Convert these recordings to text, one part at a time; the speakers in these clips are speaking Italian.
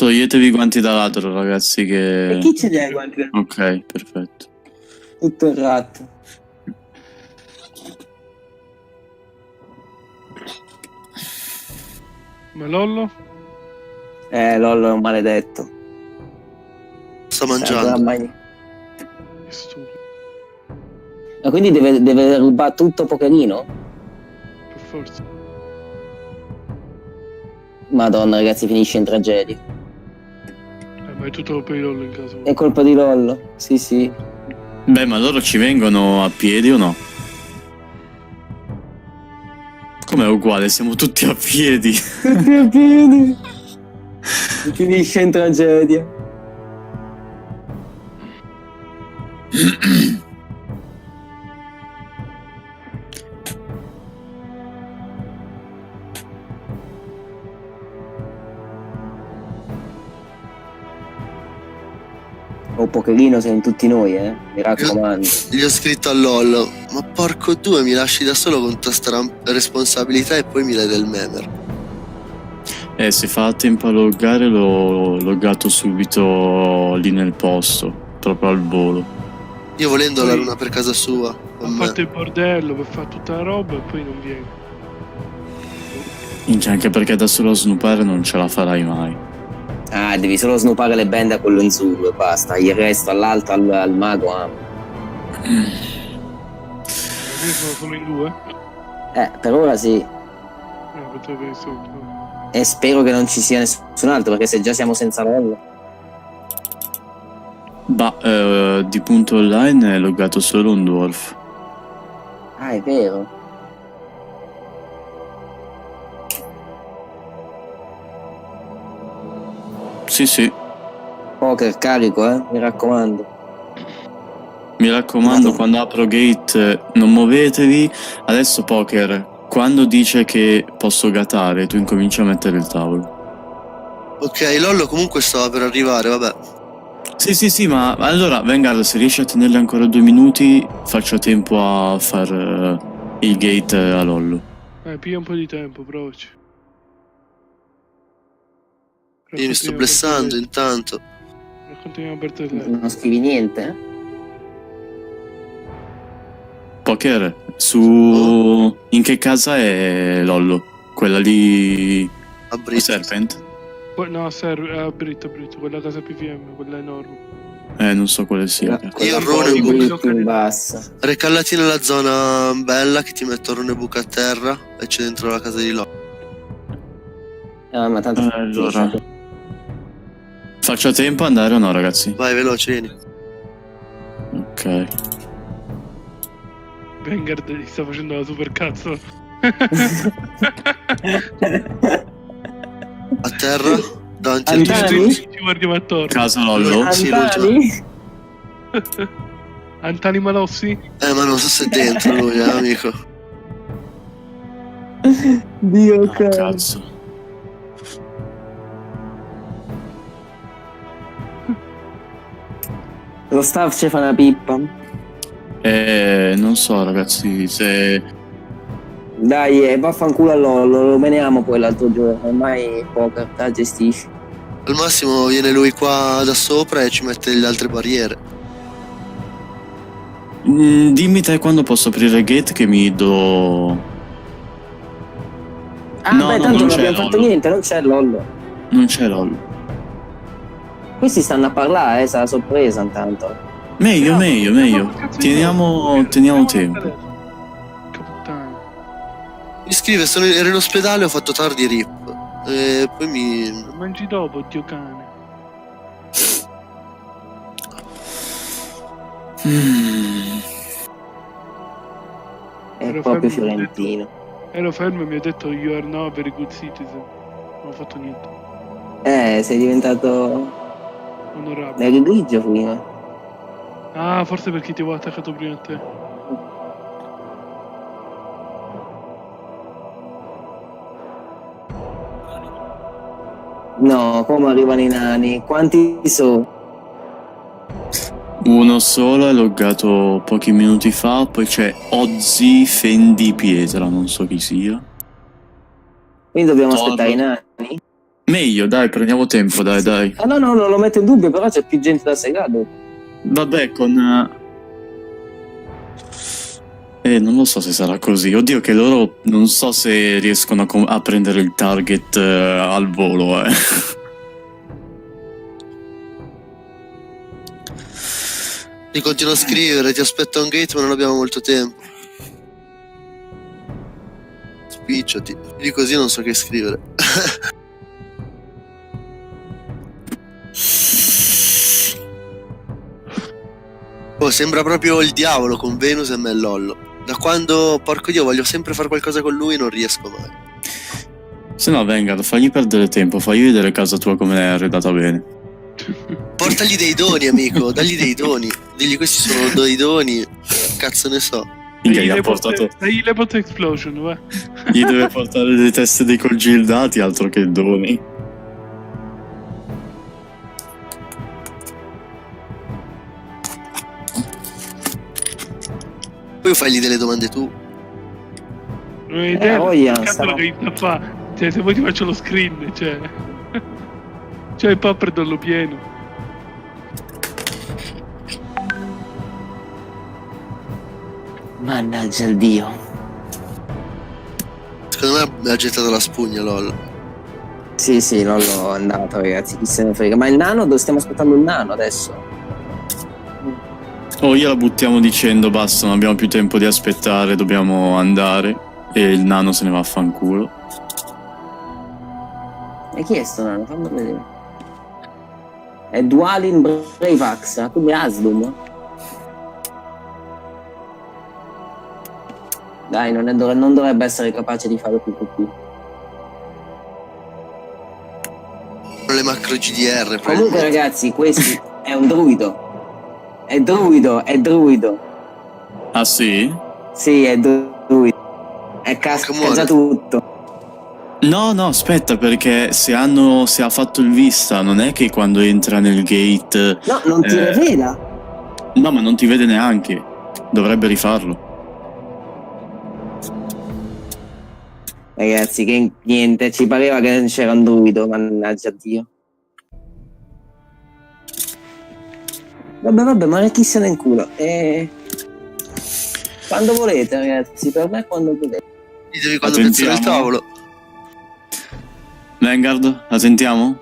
Toglietevi i guanti da ladro, ragazzi, E che... chi ce li ha i guanti? Ok, perfetto. Tutto il ratto. Ma Lollo? Lollo è un maledetto. Sta Sarà mangiando. mai- Che stupido. Ma quindi deve rubare tutto Pokerino? Per forza. Madonna, ragazzi, finisce in tragedia. Ma è tutto per Lollo in caso. È colpa di Lollo. Sì, sì. Beh, ma loro ci vengono a piedi o no? Com'è uguale? Siamo tutti a piedi. Tutti a piedi. Finisce in tragedia. Oh, Pokerino sei in tutti noi, mi raccomando. Gli ho scritto a LOL, ma porco due, mi lasci da solo con tutta sta responsabilità e poi mi dai del memer. Se fa tempo a loggare, l'ho loggato subito lì nel posto, proprio al volo. Io volendo Poi- la luna per casa sua. Ha con me. fatto il bordello per fare tutta la roba e poi non viene. Minchia, anche perché da solo a snoopare non ce la farai mai. Ah, devi solo snoopare le bende a quello in Zulu e basta. Il resto all'alto, al mago, Io sono solo in due. per ora sì. Potrebbe essere sotto. E spero che non ci sia nessun altro, perché se già siamo senza Lollo. Bah, di punto online è loggato solo un dwarf. Ah, è vero. Sì, sì. Poker carico, mi raccomando. Mi raccomando, Vado. quando apro gate non muovetevi. Adesso poker, quando dice che posso gatare, tu incominci a mettere il tavolo. Ok, Lollo comunque stava per arrivare, vabbè. Sì, ma allora, Vanguard, se riesci a tenerli ancora 2 minuti, faccio tempo a far il gate a Lollo. Piglia un po' di tempo, provaci. Io mi sto blessando intanto. Continuiamo per te. Non scrivi niente? Poker, su... in che casa è Lollo? Quella lì... A Brit. Serpent? No, serve, Britto, quella casa PVM, quella enorme. Non so quale sia. Io Un po' Rune di Buca- diritti in basso. Recallati nella zona bella che ti metto Rune buca a terra e c'è dentro la casa di Lollo. Ma tanto Allora... Faccio tempo ad andare o no, ragazzi? Vai, veloce, vieni. Ok. Vanguard gli sta facendo la super cazzo. A terra, davanti al Antani? Ci guardiamo attorno. Casa Lollo? Sì, Antani? Antani Malossi? ma non so se è dentro lui, amico. Dio Ah, caro. cazzo. Lo staff ci fa una pippa. Non so, ragazzi, se... Dai, vaffanculo a Lollo, lo meniamo poi l'altro giorno. Ormai Poker la gestisci. Al massimo viene lui qua da sopra e ci mette le altre barriere. dimmi te quando posso aprire il gate che mi do... Ah, No, beh, no, tanto non non c'è abbiamo fatto Lollo. niente, non c'è Lollo. Non c'è Lollo. Questi stanno a parlare, sarà sorpresa intanto. Meglio. Teniamo tempo. Che puttana. Mi scrive, ero in ospedale, ho fatto tardi rip. E poi mi... Mangi dopo, dio cane. È Ero proprio fermo, fiorentino. Ero fermo e mi ha detto you are now a very good citizen. Non ho fatto niente. Sei diventato Onorabile. nero grigio prima. Ah, forse perché ti avevo attaccato prima a te. No, come arrivano i nani? Quanti sono? Uno solo è loggato pochi minuti fa, poi c'è Ozzy Fendi Pietra, non so chi sia. Quindi dobbiamo Torno. aspettare i nani? Meglio, dai, prendiamo tempo, dai. No, non lo metto in dubbio, però c'è più gente da segare. Vabbè, con... non lo so se sarà così. Oddio, che loro non so se riescono a prendere il target al volo, Ti continuo a scrivere, ti aspetto a un gate ma non abbiamo molto tempo. Spicciati. Di così non so che scrivere. Oh, sembra proprio il diavolo con Venus e me e Lollo. Da quando, porco Dio, voglio sempre fare qualcosa con lui, non riesco mai. Se no, Vanguard, fagli perdere tempo, fagli vedere casa tua come è arredata bene. Portagli dei doni, amico, dagli dei doni. Digli questi sono dei doni. Cazzo ne so. Minchia, gli ha portato... Dai le bot explosion, va. Gli deve portare le teste dei congildati, altro che doni. Poi fagli delle domande tu. Non hai idea voglia, del cazzo che sta fa. Cioè, se vuoi ti faccio lo screen, cioè. Cioè il papperdollo pieno. Mannaggia il dio. Secondo me mi ha gettato la spugna, lol. Sì, non l'ho andato, ragazzi, chi se ne frega. Ma il nano, dove stiamo aspettando il nano adesso? Oh, gliela buttiamo dicendo basta, non abbiamo più tempo di aspettare, dobbiamo andare. E il nano se ne va a fanculo. E chi è sto nano? Fammi vedere. È Dwalin Bravax, quindi Asdum. Dai, non dovrebbe essere capace di fare PvP. Le macro GDR. Comunque ragazzi, questo è un druido. È druido. Ah sì? Sì, è druido. È casca tutto. No, aspetta, perché se ha fatto il vista, non è che quando entra nel gate... No, non ti rivela. No, ma non ti vede neanche. Dovrebbe rifarlo. Ragazzi, che niente, ci pareva che non c'era un druido, mannaggia Dio. Vabbè, ma chi se ne inculo? Quando volete, ragazzi, per me quando volete. Ditemi quando pensare al tavolo. Vanguard, la sentiamo?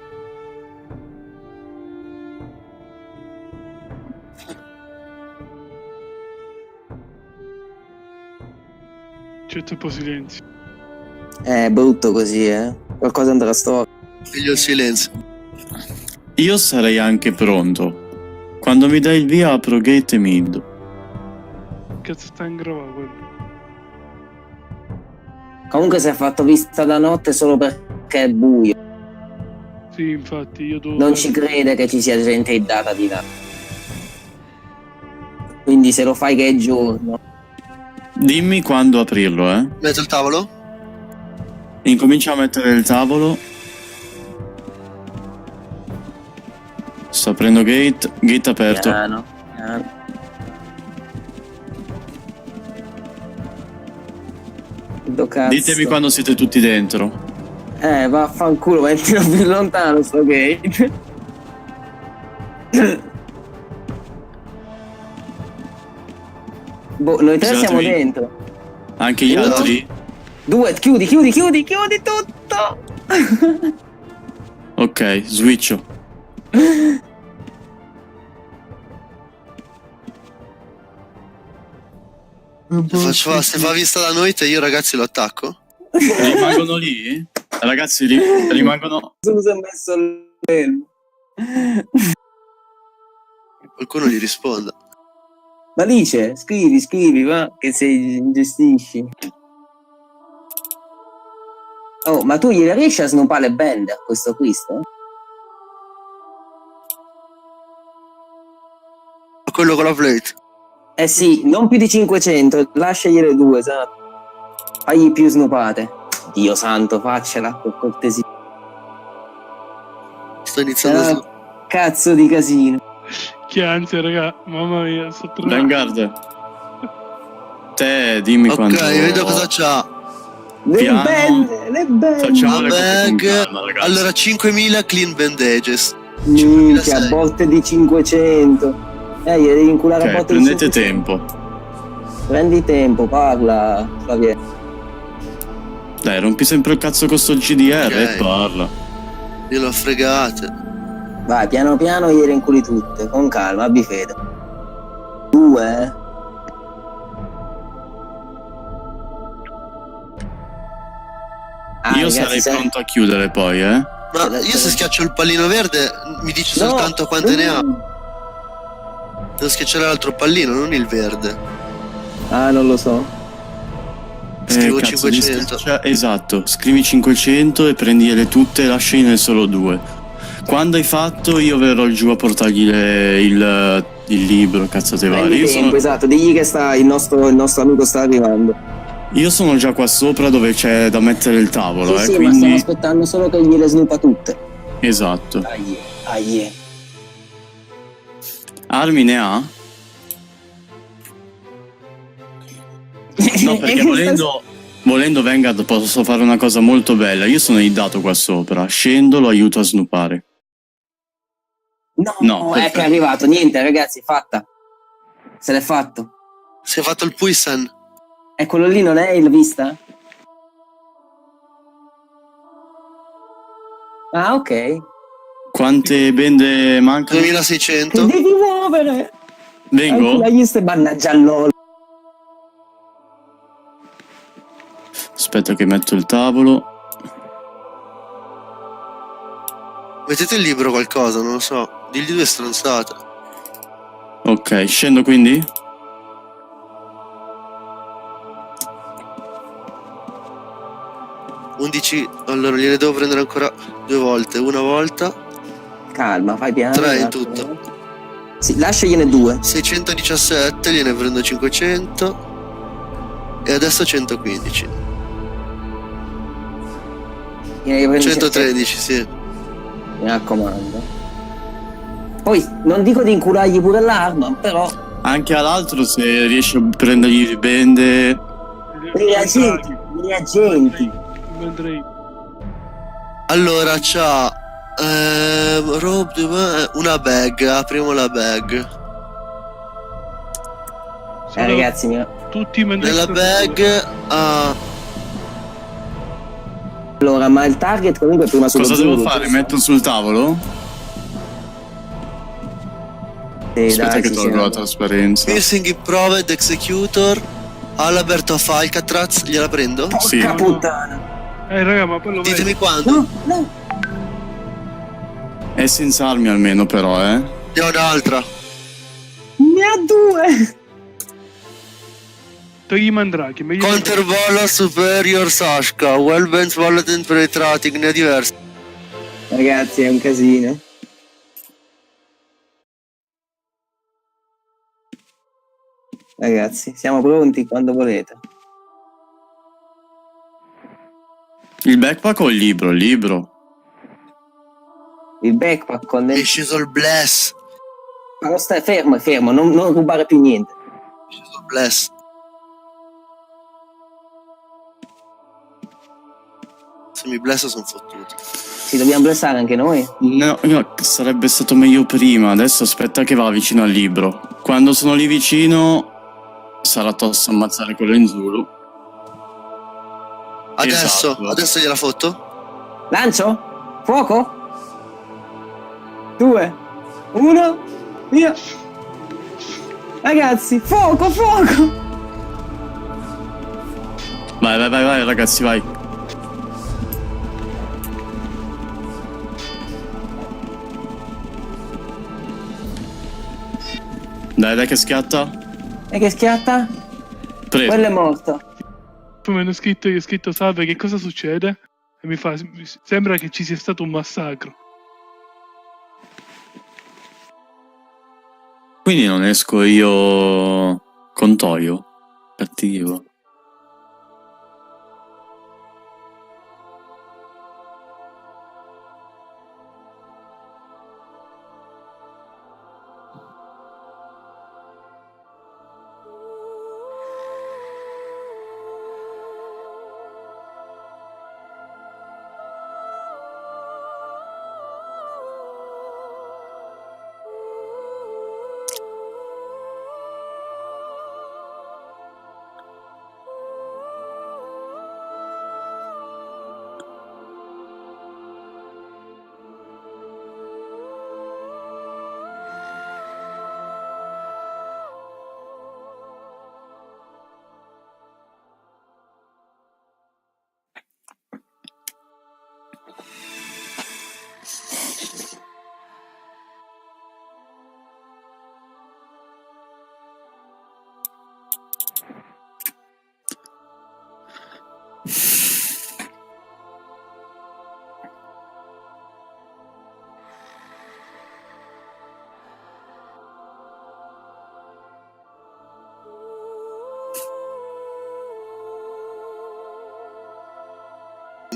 C'è troppo silenzio. È brutto così, qualcosa andrà storto. Meglio il silenzio. Io sarei anche pronto. Quando mi dai il via apro gate e mid. Cazzo sta in grava quello. Comunque si è fatto vista da notte solo perché è buio. Sì, infatti, io devo... Non ci crede che ci sia gente in data di là. Quindi se lo fai che è giorno. Dimmi quando aprirlo, Metto il tavolo? Incomincia a mettere il tavolo. Sto aprendo gate aperto. Piano. Ditemi quando siete tutti dentro. Vaffanculo, mettilo più lontano sto gate. Noi tre siamo dentro. Anche gli altri? 2, chiudi tutto. Ok, switcho. Se fa vista da noi, te io ragazzi lo attacco? Rimangono lì? Ragazzi rimangono... Scusa, ho messo il fermo. Qualcuno gli risponda. Malice, scrivi, va, che se gestisci. Oh, ma tu gliela riesci a snoopare le band a questo Cristo? Quello con la plate. Eh sì, non più di 500, lasciagliele 2, esatto. Fagli più snoopate. Dio santo, faccela, per cortesia. Sto iniziando Cazzo di casino. Che ansia, raga, mamma mia, sto trovando. Vanguard. Te dimmi quando... Ok, vedo cosa c'ha. Piano. Le bende. Facciamo le cose con Bag. calma, ragazzi. Allora 5.000 clean bandages. Minchia, 5.006. botte di 500. Gli devi inculare a Ok, botte di prendete 500. tempo. Prendi tempo, parla, Javier. Dai, rompi sempre il cazzo con sto GDR Ok. e parla. Io l'ho fregate. Vai, piano piano gliele inculi tutte, con calma, abbi fede. 2, eh? Ah, Io ragazzi, sarei sai- pronto a chiudere poi, Ma io se schiaccio il pallino verde mi dice No, soltanto quante ne ha. no. Devo schiacciare l'altro pallino, non il verde. Ah, non lo so. Scrivo cazzo, di 500. esatto, scrivi 500 e prendigliele tutte e lasciine solo 2. Quando hai fatto io verrò giù a portargli il libro, cazzate varie. Prendi tempo, esatto, digli che il nostro amico sta arrivando. Io sono già qua sopra dove c'è da mettere il tavolo, Sì, sì, ma quindi... stiamo aspettando solo che gliele snupa tutte. Esatto. Aie. Armi ne ha? No, perché volendo Vanguard posso fare una cosa molto bella. Io sono dato qua sopra, scendo, lo aiuto a snupare. No, No, è perfetto. che è arrivato, niente ragazzi, fatta. Se l'è fatto. Si è fatto il Puisan. E quello lì non è il vista? Ah, ok. Quante bende mancano? 2600. Che devi muovere? Vengo? La gli mannaggia LOL. Aspetta che metto il tavolo. Mettete il libro qualcosa, non lo so. Digli due stronzate. Ok, scendo quindi? Allora gliele devo prendere ancora 2 volte. Una volta. Calma, fai piano. 3 in un attimo. tutto. Sì, lasciagliene 2. 617, gliene prendo 500. E adesso 115. Gliene prendi 113, sì. Mi raccomando. Poi non dico di inculargli pure l'arma, però Anche all'altro se riesci a prendergli le bende... i reagenti. Andrei. Allora c'ha una bag, apriamo la bag. Sono Ragazzi, tutti i mandati Nella per- bag ha allora, ma il target comunque è prima sullo Cosa devo Zulu, fare? giusto? Metto sul tavolo? Sì, Aspetta dai, che ci tolgo siamo. la trasparenza. Piercing Improved Executor. Alberto of Alcatraz, gliela prendo? Sì. Porca puttana. Raga, ma poi lo vedo. Ditemi quando. No, no. È senza armi almeno però, Ne ho un'altra. Ne ha 2. Togli i mandrachi. Meglio Counter Volar Superior Sashka. Well Bench Wallet and Penetrating. Ne ha diverse. Ragazzi, è un casino. Ragazzi, siamo pronti quando volete. Il backpack o il libro? Il libro. Il backpack con È sceso il Bless. Ma non stai fermo, non rubare più niente. È sceso il Bless. Se mi blessa sono fottuto. Ci dobbiamo blessare anche noi. No, sarebbe stato meglio prima. Adesso aspetta che va vicino al libro. Quando sono lì vicino sarà tosto ammazzare quello in Zulu. Adesso, Esatto. adesso gliela fotto? Lancio? Fuoco? 2, 1, via. Ragazzi, fuoco. Vai, ragazzi, vai. Dai che schiatta. E che schiatta? Preso. Quello è morto. Poi mi hanno scritto, io ho scritto salve, che cosa succede? E mi fa, sembra che ci sia stato un massacro. Quindi non esco io con Toio? Cattivo.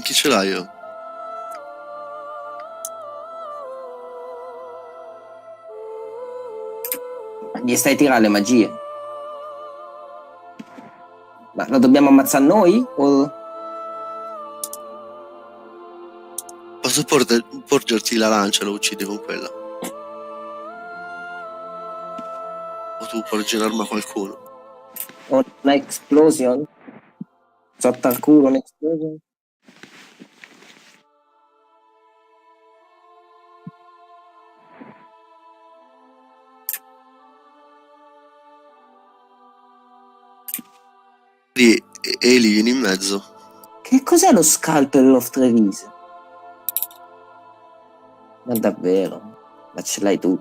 Chi ce l'ha io? Gli stai a tirare le magie. Ma lo dobbiamo ammazzare noi? O... Posso porgerti la lancia e lo uccidi con quella? O tu porgi un'arma a qualcuno? o una explosion? Sotto al culo un'explosion? Eli, vieni in mezzo. Che cos'è lo Scalpel of Treviso? Ma davvero? Ma ce l'hai tu?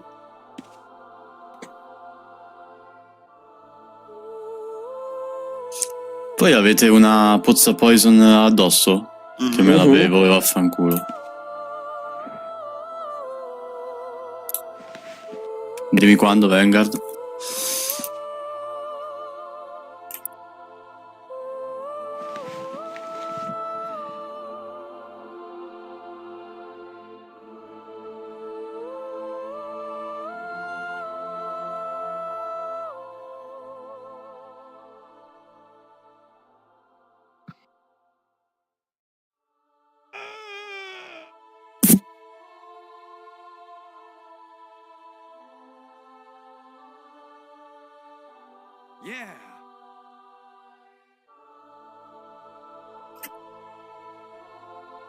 Poi avete una pozza poison addosso? Che me l'avevo e vaffanculo. Dimmi quando, Vanguard. Yeah.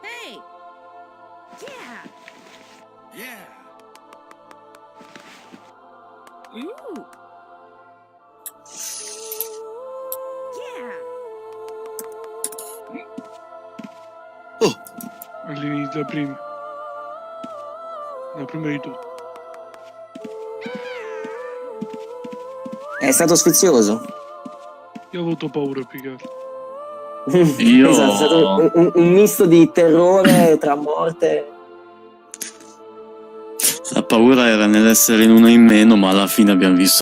Hey! Yeah! Yeah. Ooh! Yeah! All'inizio, la prima di tutto. È stato sfizioso. Io ho avuto paura più che altro. Io- Esatto, è stato un misto di terrore tra morte. La paura era nell'essere in uno in meno, ma alla fine abbiamo visto